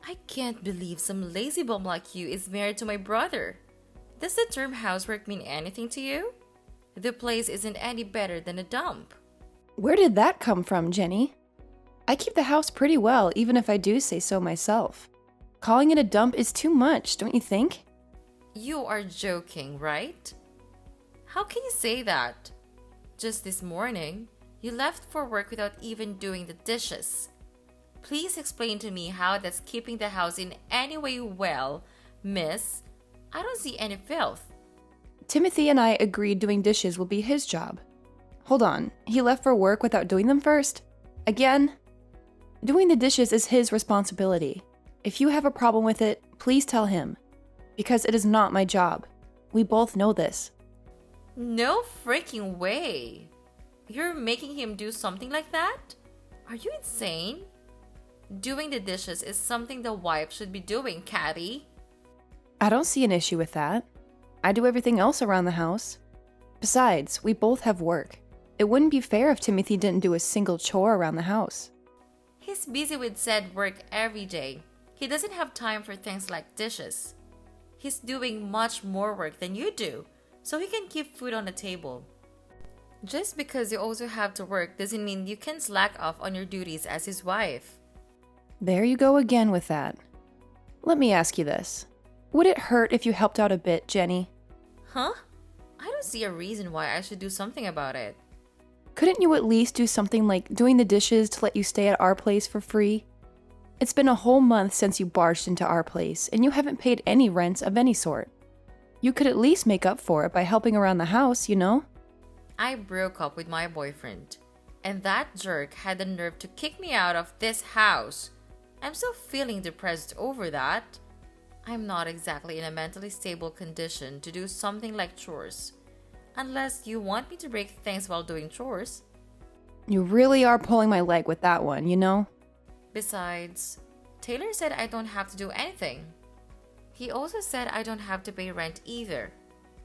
I can't believe some lazy bum like you is married to my brother. Does the term housework mean anything to you? The place isn't any better than a dump. Where did that come from, Jenny? I keep the house pretty well, even if I do say so myself. Calling it a dump is too much, don't you think? You are joking, right? How can you say that? Just this morning, you left for work without even doing the dishes. Please explain to me how that's keeping the house in any way well, miss. I don't see any filth. Timothy and I agreed doing dishes will be his job. Hold on, he left for work without doing them first? Again? Doing the dishes is his responsibility. If you have a problem with it, please tell him. Because it is not my job. We both know this. No freaking way. You're making him do something like that? Are you insane? Doing the dishes is something the wife should be doing, Catty. I don't see an issue with that. I do everything else around the house. Besides, we both have work. It wouldn't be fair if Timothy didn't do a single chore around the house. He's busy with said work every day. He doesn't have time for things like dishes. He's doing much more work than you do, so he can keep food on the table. Just because you also have to work doesn't mean you can slack off on your duties as his wife. There you go again with that. Let me ask you this. Would it hurt if you helped out a bit, Jenny? Huh? I don't see a reason why I should do something about it. Couldn't you at least do something like doing the dishes to let you stay at our place for free? It's been a whole month since you barged into our place, and you haven't paid any rent of any sort. You could at least make up for it by helping around the house, you know? I broke up with my boyfriend, and that jerk had the nerve to kick me out of this house. I'm still feeling depressed over that. I'm not exactly in a mentally stable condition to do something like chores. Unless you want me to break things while doing chores. You really are pulling my leg with that one, you know? Besides, Taylor said I don't have to do anything. He also said I don't have to pay rent either.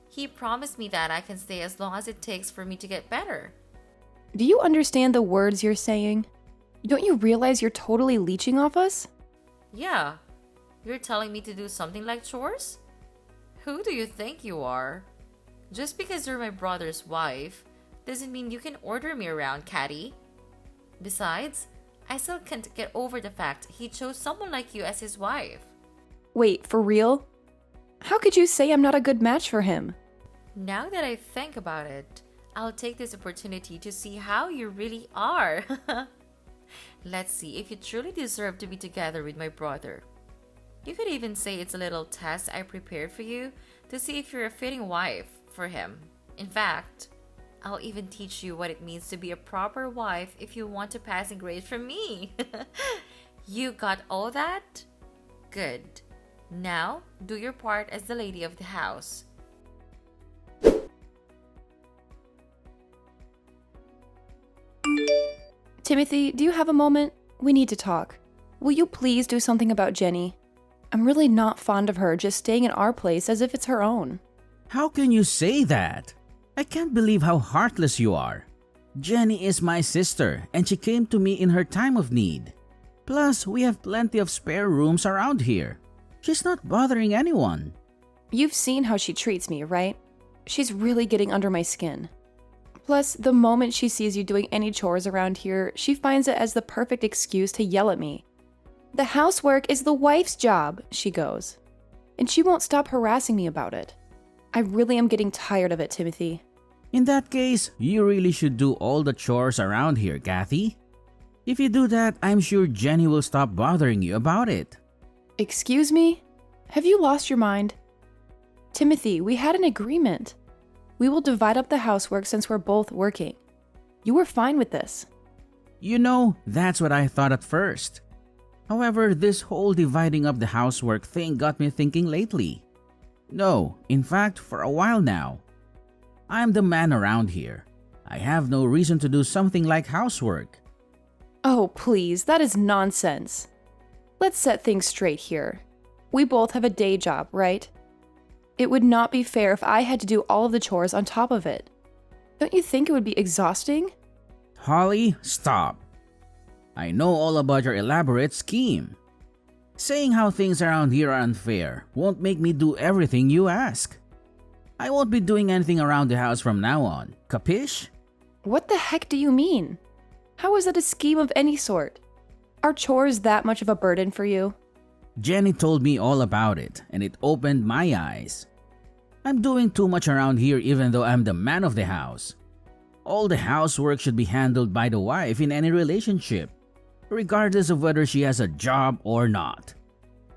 He promised me that I can stay as long as it takes for me to get better. Do you understand the words you're saying? Don't you realize you're totally leeching off us? Yeah, you're telling me to do something like chores? Who do you think you are? Just because you're my brother's wife doesn't mean you can order me around, Catty. Besides, I still can't get over the fact he chose someone like you as his wife. Wait, for real? How could you say I'm not a good match for him? Now that I think about it, I'll take this opportunity to see how you really are. Let's see if you truly deserve to be together with my brother. You could even say it's a little test I prepared for you to see if you're a fitting wife for him. In fact, I'll even teach you what it means to be a proper wife if you want a passing grade from me. You got all that? Good. Now, do your part as the lady of the house. Timothy, do you have a moment? We need to talk. Will you please do something about Jenny? I'm really not fond of her just staying in our place as if it's her own. How can you say that? I can't believe how heartless you are. Jenny is my sister and she came to me in her time of need. Plus, we have plenty of spare rooms around here. She's not bothering anyone. You've seen how she treats me, right? She's really getting under my skin. Plus, the moment she sees you doing any chores around here, she finds it as the perfect excuse to yell at me. The housework is the wife's job, she goes. And she won't stop harassing me about it. I really am getting tired of it, Timothy. In that case, you really should do all the chores around here, Kathy. If you do that, I'm sure Jenny will stop bothering you about it. Excuse me? Have you lost your mind? Timothy, we had an agreement. We will divide up the housework since we're both working. You were fine with this. You know, that's what I thought at first. However, this whole dividing up the housework thing got me thinking lately. No, in fact, for a while now. I'm the man around here. I have no reason to do something like housework. Oh, please, that is nonsense. Let's set things straight here. We both have a day job, right? It would not be fair if I had to do all of the chores on top of it. Don't you think it would be exhausting? Holly, stop. I know all about your elaborate scheme. Saying how things around here are unfair won't make me do everything you ask. I won't be doing anything around the house from now on, capish? What the heck do you mean? How is that a scheme of any sort? Are chores that much of a burden for you? Jenny told me all about it, and it opened my eyes. I'm doing too much around here even though I'm the man of the house. All the housework should be handled by the wife in any relationship, regardless of whether she has a job or not.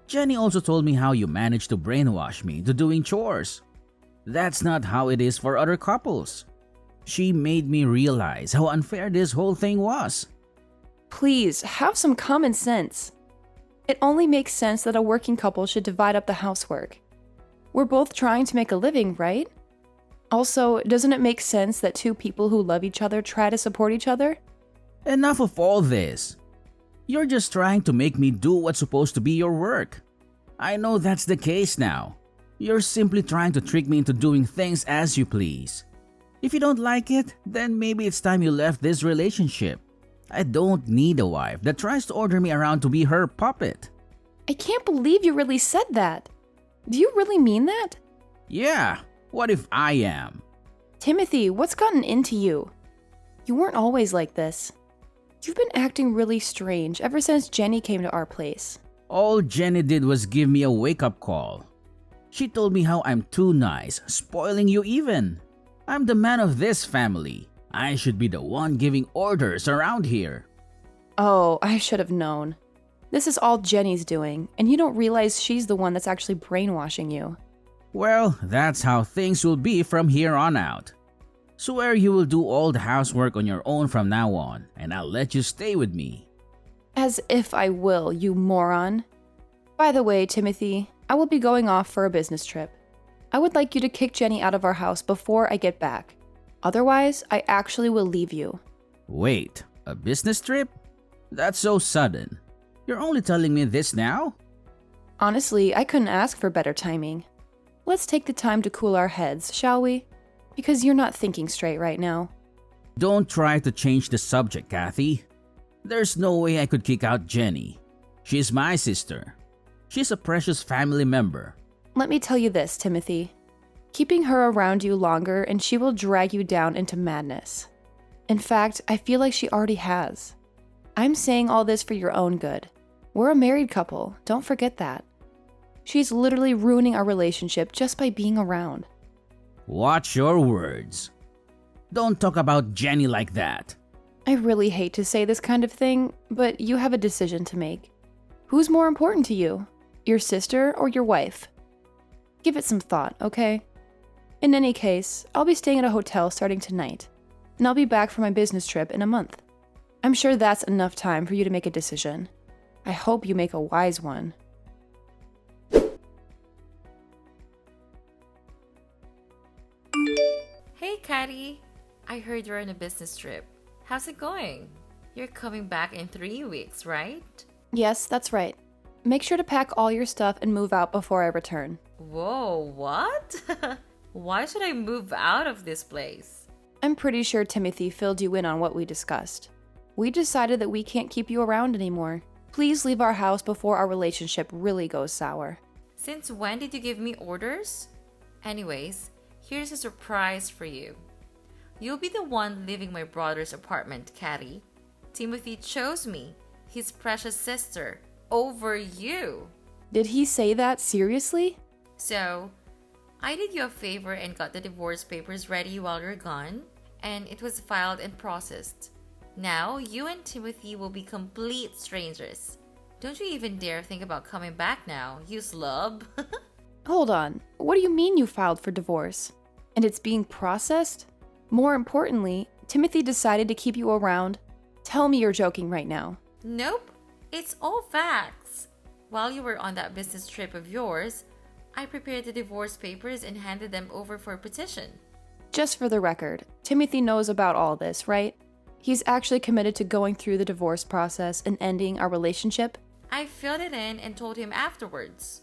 Jenny also told me how you managed to brainwash me into doing chores. That's not how it is for other couples. She made me realize how unfair this whole thing was. Please, have some common sense. It only makes sense that a working couple should divide up the housework. We're both trying to make a living, right? Also, doesn't it make sense that two people who love each other try to support each other? Enough of all this. You're just trying to make me do what's supposed to be your work. I know that's the case now. You're simply trying to trick me into doing things as you please. If you don't like it, then maybe it's time you left this relationship. I don't need a wife that tries to order me around to be her puppet. I can't believe you really said that. Do you really mean that? Yeah, what if I am? Timothy, what's gotten into you? You weren't always like this. You've been acting really strange ever since Jenny came to our place. All Jenny did was give me a wake-up call. She told me how I'm too nice, spoiling you even. I'm the man of this family. I should be the one giving orders around here. Oh, I should have known. This is all Jenny's doing, and you don't realize she's the one that's actually brainwashing you. Well, that's how things will be from here on out. Swear you will do all the housework on your own from now on, and I'll let you stay with me. As if I will, you moron. By the way, Timothy, I will be going off for a business trip. I would like you to kick Jenny out of our house before I get back. Otherwise, I actually will leave you. Wait, a business trip? That's so sudden. You're only telling me this now? Honestly, I couldn't ask for better timing. Let's take the time to cool our heads, shall we? Because you're not thinking straight right now. Don't try to change the subject, Kathy. There's no way I could kick out Jenny. She's my sister. She's a precious family member. Let me tell you this, Timothy. Keeping her around you longer and she will drag you down into madness. In fact, I feel like she already has. I'm saying all this for your own good. We're a married couple, don't forget that. She's literally ruining our relationship just by being around. Watch your words. Don't talk about Jenny like that. I really hate to say this kind of thing, but you have a decision to make. Who's more important to you? Your sister or your wife? Give it some thought, okay? In any case, I'll be staying at a hotel starting tonight, and I'll be back for my business trip in a month. I'm sure that's enough time for you to make a decision. I hope you make a wise one. Hey, Caddy. I heard you're on a business trip. How's it going? You're coming back in 3 weeks, right? Yes, that's right. Make sure to pack all your stuff and move out before I return. Whoa, what? Why should I move out of this place? I'm pretty sure Timothy filled you in on what we discussed. We decided that we can't keep you around anymore. Please leave our house before our relationship really goes sour. Since when did you give me orders? Anyways, here's a surprise for you. You'll be the one leaving my brother's apartment, Caddy. Timothy chose me, his precious sister, over you. Did he say that seriously? So, I did you a favor and got the divorce papers ready while you're gone, and it was filed and processed. Now, you and Timothy will be complete strangers. Don't you even dare think about coming back now, you slub. Hold on. What do you mean you filed for divorce? And it's being processed? More importantly, Timothy decided to keep you around. Tell me you're joking right now. Nope, it's all facts. While you were on that business trip of yours, I prepared the divorce papers and handed them over for petition. Just for the record, Timothy knows about all this, right? He's actually committed to going through the divorce process and ending our relationship? I filled it in and told him afterwards.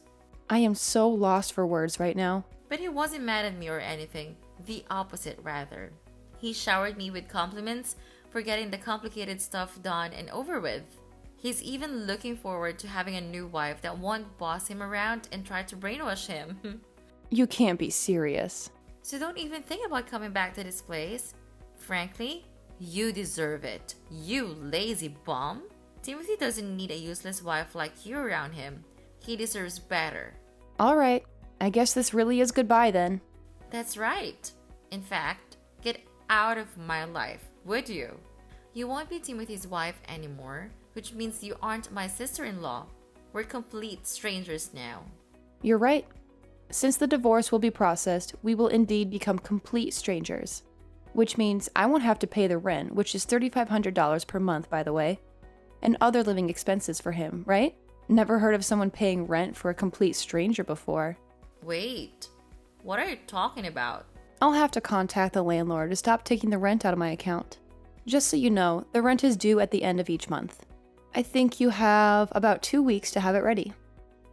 I am so lost for words right now. But he wasn't mad at me or anything. The opposite, rather. He showered me with compliments for getting the complicated stuff done and over with. He's even looking forward to having a new wife that won't boss him around and try to brainwash him. You can't be serious. So don't even think about coming back to this place. Frankly, you deserve it. You lazy bum. Timothy doesn't need a useless wife like you around him. He deserves better. All right, I guess this really is goodbye then. That's right. In fact, get out of my life, would you? You won't be Timothy's wife anymore, which means you aren't my sister-in-law. We're complete strangers now. You're right. Since the divorce will be processed, we will indeed become complete strangers. Which means I won't have to pay the rent, which is $3,500 per month, by the way, and other living expenses for him, right? Never heard of someone paying rent for a complete stranger before. Wait, what are you talking about? I'll have to contact the landlord to stop taking the rent out of my account. Just so you know, the rent is due at the end of each month. I think you have about 2 weeks to have it ready.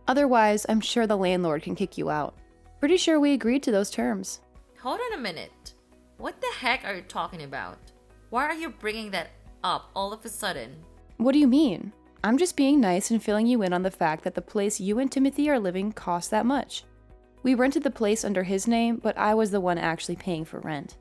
Otherwise, I'm sure the landlord can kick you out. Pretty sure we agreed to those terms. Hold on a minute. What the heck are you talking about? Why are you bringing that up all of a sudden? What do you mean? I'm just being nice and filling you in on the fact that the place you and Timothy are living costs that much. We rented the place under his name, but I was the one actually paying for rent.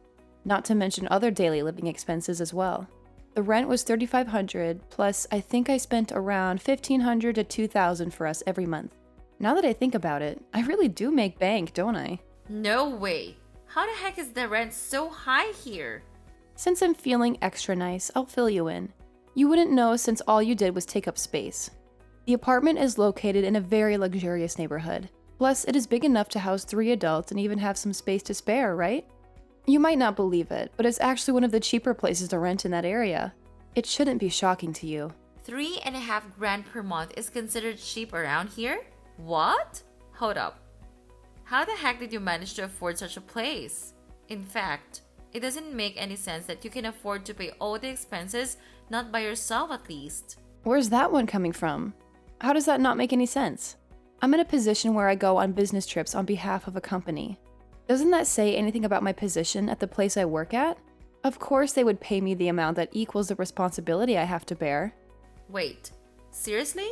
Not to mention other daily living expenses as well. The rent was $3,500, plus I think I spent around $1,500 to $2,000 for us every month. Now that I think about it, I really do make bank, don't I? No way. How the heck is the rent so high here? Since I'm feeling extra nice, I'll fill you in. You wouldn't know since all you did was take up space. The apartment is located in a very luxurious neighborhood. Plus, it is big enough to house 3 adults and even have some space to spare, right? You might not believe it, but it's actually one of the cheaper places to rent in that area. It shouldn't be shocking to you. 3.5 grand per month is considered cheap around here? What? Hold up. How the heck did you manage to afford such a place? In fact, it doesn't make any sense that you can afford to pay all the expenses not by yourself at least. Where's that one coming from? How does that not make any sense? I'm in a position where I go on business trips on behalf of a company. Doesn't that say anything about my position at the place I work at? Of course they would pay me the amount that equals the responsibility I have to bear. Wait, seriously?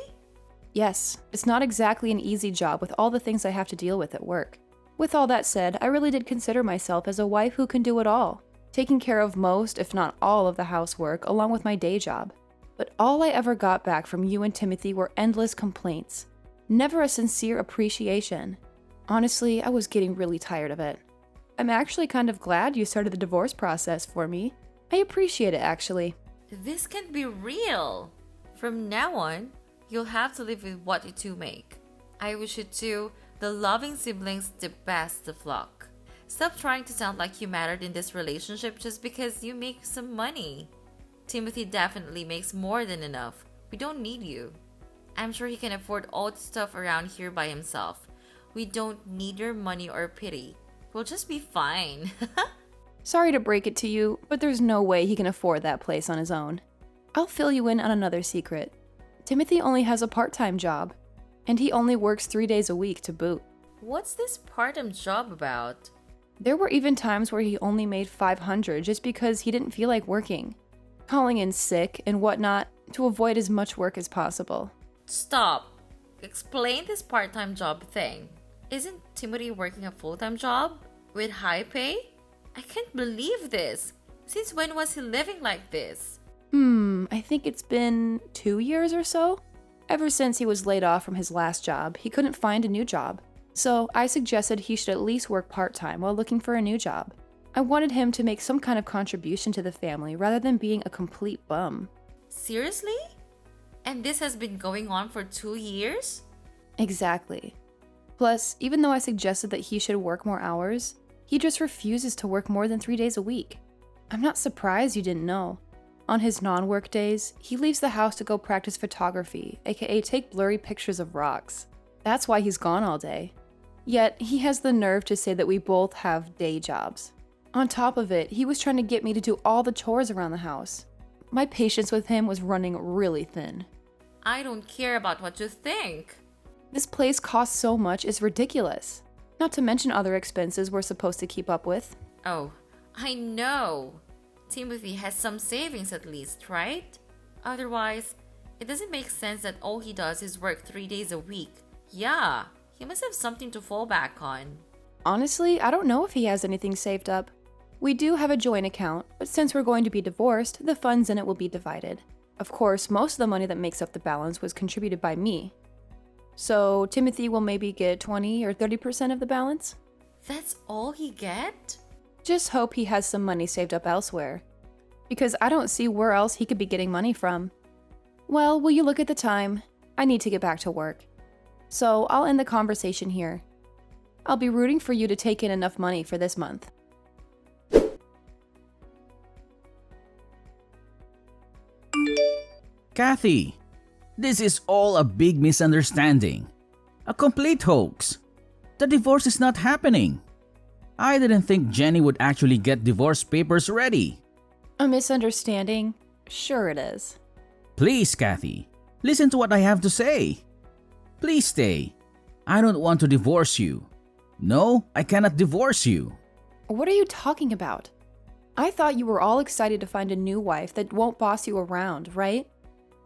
Yes, it's not exactly an easy job with all the things I have to deal with at work. With all that said, I really did consider myself as a wife who can do it all, taking care of most, if not all, of the housework along with my day job. But all I ever got back from you and Timothy were endless complaints. Never a sincere appreciation. Honestly, I was getting really tired of it. I'm actually kind of glad you started the divorce process for me. I appreciate it, actually. This can't be real. From now on, you'll have to live with what you two make. I wish you two, the loving siblings, the best of luck. Stop trying to sound like you mattered in this relationship just because you make some money. Timothy definitely makes more than enough. We don't need you. I'm sure he can afford all the stuff around here by himself. We don't need your money or pity. We'll just be fine. Sorry to break it to you, but there's no way he can afford that place on his own. I'll fill you in on another secret. Timothy only has a part-time job, and he only works 3 days a week to boot. What's this part-time job about? There were even times where he only made $500 just because he didn't feel like working, calling in sick and whatnot to avoid as much work as possible. Stop. Explain this part-time job thing. Isn't Timothy working a full-time job with high pay? I can't believe this. Since when was he living like this? I think it's been 2 years or so. Ever since he was laid off from his last job, he couldn't find a new job. So I suggested he should at least work part-time while looking for a new job. I wanted him to make some kind of contribution to the family rather than being a complete bum. Seriously? And this has been going on for 2 years? Exactly. Plus, even though I suggested that he should work more hours, he just refuses to work more than 3 days a week. I'm not surprised you didn't know. On his non-work days, he leaves the house to go practice photography, aka take blurry pictures of rocks. That's why he's gone all day. Yet, he has the nerve to say that we both have day jobs. On top of it, he was trying to get me to do all the chores around the house. My patience with him was running really thin. I don't care about what you think. This place costs so much, it's ridiculous. Not to mention other expenses we're supposed to keep up with. Oh, I know. Timothy has some savings at least, right? Otherwise, It doesn't make sense that all he does is work 3 days a week. Yeah, he must have something to fall back on. Honestly, I don't know if he has anything saved up. We do have a joint account, but since we're going to be divorced, the funds in it will be divided. Of course, most of the money that makes up the balance was contributed by me. So Timothy will maybe get 20 or 30% of the balance? That's all he get? Just hope he has some money saved up elsewhere. Because I don't see where else he could be getting money from. Well, will you look at the time? I need to get back to work. So I'll end the conversation here. I'll be rooting for you to take in enough money for this month. Kathy, this is all a big misunderstanding. A complete hoax. The divorce is not happening. I didn't think Jenny would actually get divorce papers ready. A misunderstanding? Sure it is. Please, Kathy, listen to what I have to say. Please stay. I don't want to divorce you. No, I cannot divorce you. What are you talking about? I thought you were all excited to find a new wife that won't boss you around, right?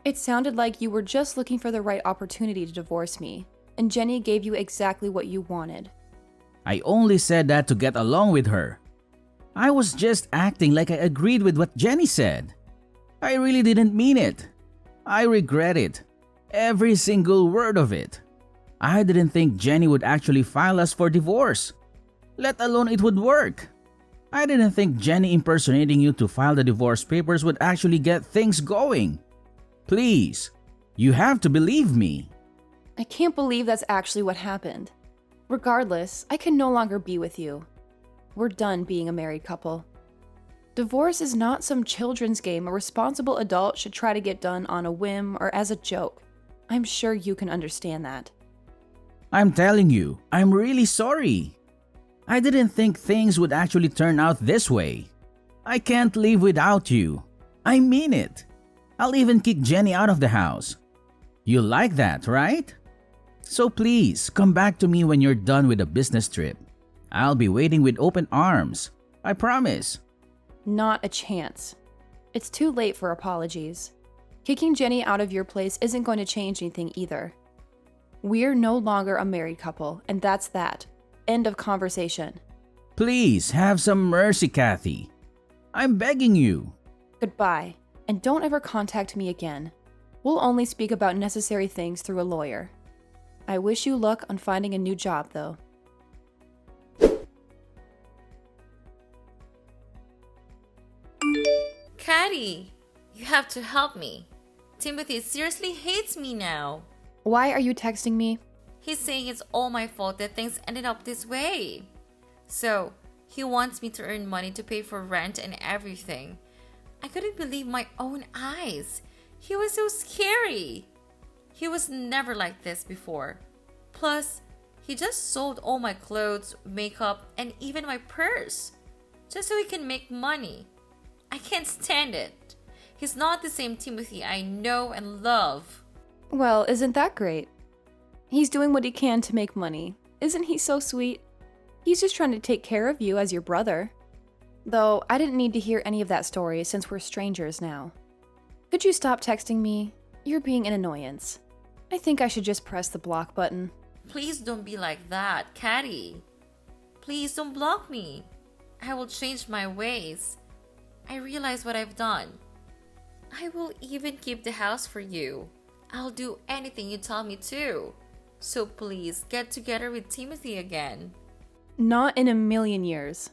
It sounded like you were just looking for the right opportunity to divorce me, and Jenny gave you exactly what you wanted. I only said that to get along with her. I was just acting like I agreed with what Jenny said. I really didn't mean it. I regret it. Every single word of it. I didn't think Jenny would actually file us for divorce, let alone it would work. I didn't think Jenny impersonating you to file the divorce papers would actually get things going. Please, you have to believe me. I can't believe that's actually what happened. Regardless, I can no longer be with you. We're done being a married couple. Divorce is not some children's game a responsible adult should try to get done on a whim or as a joke. I'm sure you can understand that. I'm telling you, I'm really sorry. I didn't think things would actually turn out this way. I can't live without you. I mean it. I'll even kick Jenny out of the house. You like that, right? So please, come back to me when you're done with the business trip. I'll be waiting with open arms. I promise. Not a chance. It's too late for apologies. Kicking Jenny out of your place isn't going to change anything either. We're no longer a married couple, and that's that. End of conversation. Please, have some mercy, Kathy. I'm begging you. Goodbye, and don't ever contact me again. We'll only speak about necessary things through a lawyer. I wish you luck on finding a new job, though. Caddy, you have to help me. Timothy seriously hates me now. Why are you texting me? He's saying it's all my fault that things ended up this way. So, he wants me to earn money to pay for rent and everything. I couldn't believe my own eyes. He was so scary. He was never like this before. Plus, he just sold all my clothes, makeup, and even my purse. Just so he can make money. I can't stand it. He's not the same Timothy I know and love. Well, isn't that great? He's doing what he can to make money. Isn't he so sweet? He's just trying to take care of you as your brother. Though, I didn't need to hear any of that story since we're strangers now. Could you stop texting me? You're being an annoyance. I think I should just press the block button. Please don't be like that, Caddy. Please don't block me. I will change my ways. I realize what I've done. I will even keep the house for you. I'll do anything you tell me to. So please, get together with Timothy again. Not in a million years.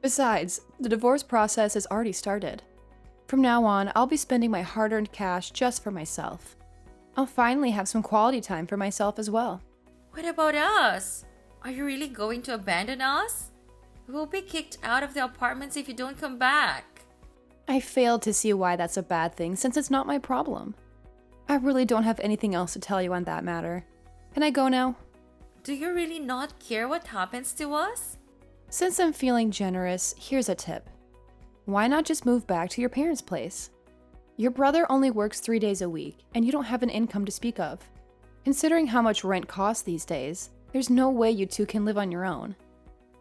Besides, the divorce process has already started. From now on, I'll be spending my hard-earned cash just for myself. I'll finally have some quality time for myself as well. What about us? Are you really going to abandon us? We'll be kicked out of the apartments if you don't come back. I failed to see why that's a bad thing since it's not my problem. I really don't have anything else to tell you on that matter. Can I go now? Do you really not care what happens to us? Since I'm feeling generous, here's a tip. Why not just move back to your parents' place? Your brother only works 3 days a week, and you don't have an income to speak of. Considering how much rent costs these days, there's no way you two can live on your own.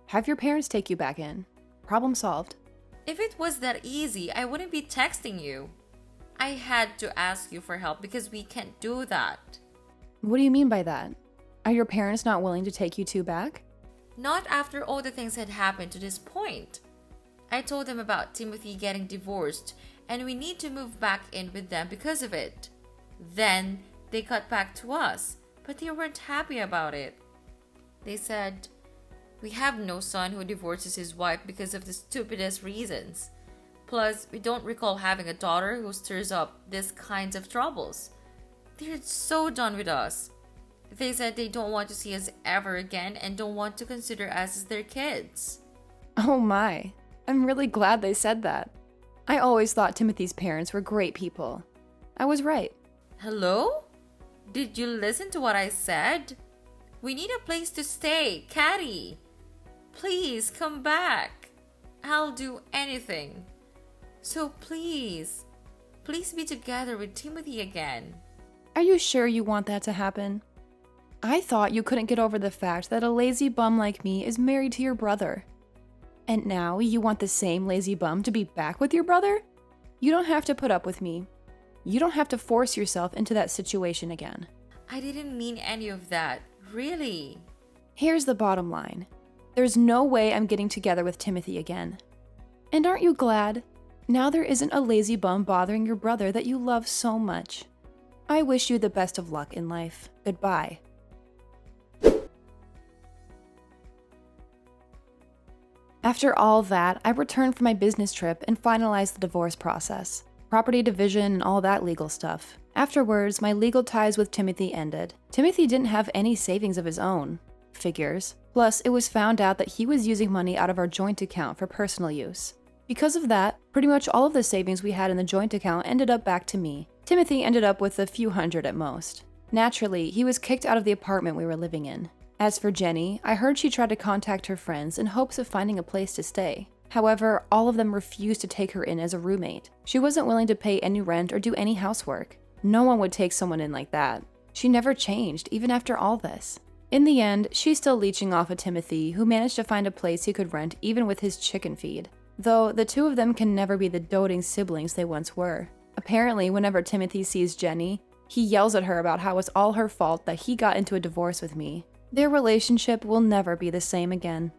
Have your parents take you back in. Problem solved. If it was that easy, I wouldn't be texting you. I had to ask you for help because we can't do that. What do you mean by that? Are your parents not willing to take you two back? Not after all the things had happened to this point. I told them about Timothy getting divorced and we need to move back in with them because of it. Then they got back to us, but they weren't happy about it. They said, "We have no son who divorces his wife because of the stupidest reasons. Plus, we don't recall having a daughter who stirs up these kinds of troubles. They're so done with us. They said they don't want to see us ever again and don't want to consider us as their kids." Oh my, I'm really glad they said that. I always thought Timothy's parents were great people. I was right. Hello? Did you listen to what I said? We need a place to stay, Caddy. Please come back. I'll do anything. So please be together with Timothy again. Are you sure you want that to happen? I thought you couldn't get over the fact that a lazy bum like me is married to your brother. And now you want the same lazy bum to be back with your brother? You don't have to put up with me. You don't have to force yourself into that situation again. I didn't mean any of that, really. Here's the bottom line. There's no way I'm getting together with Timothy again. And aren't you glad? Now there isn't a lazy bum bothering your brother that you love so much. I wish you the best of luck in life. Goodbye. After all that, I returned from my business trip and finalized the divorce process. Property division and all that legal stuff. Afterwards, my legal ties with Timothy ended. Timothy didn't have any savings of his own. Figures. Plus, it was found out that he was using money out of our joint account for personal use. Because of that, pretty much all of the savings we had in the joint account ended up back to me. Timothy ended up with a few hundred at most. Naturally, he was kicked out of the apartment we were living in. As for Jenny, I heard she tried to contact her friends in hopes of finding a place to stay. However, all of them refused to take her in as a roommate. She wasn't willing to pay any rent or do any housework. No one would take someone in like that. She never changed, even after all this. In the end, she's still leeching off of Timothy, who managed to find a place he could rent even with his chicken feed. Though, the two of them can never be the doting siblings they once were. Apparently, whenever Timothy sees Jenny, he yells at her about how it's all her fault that he got into a divorce with me. Their relationship will never be the same again.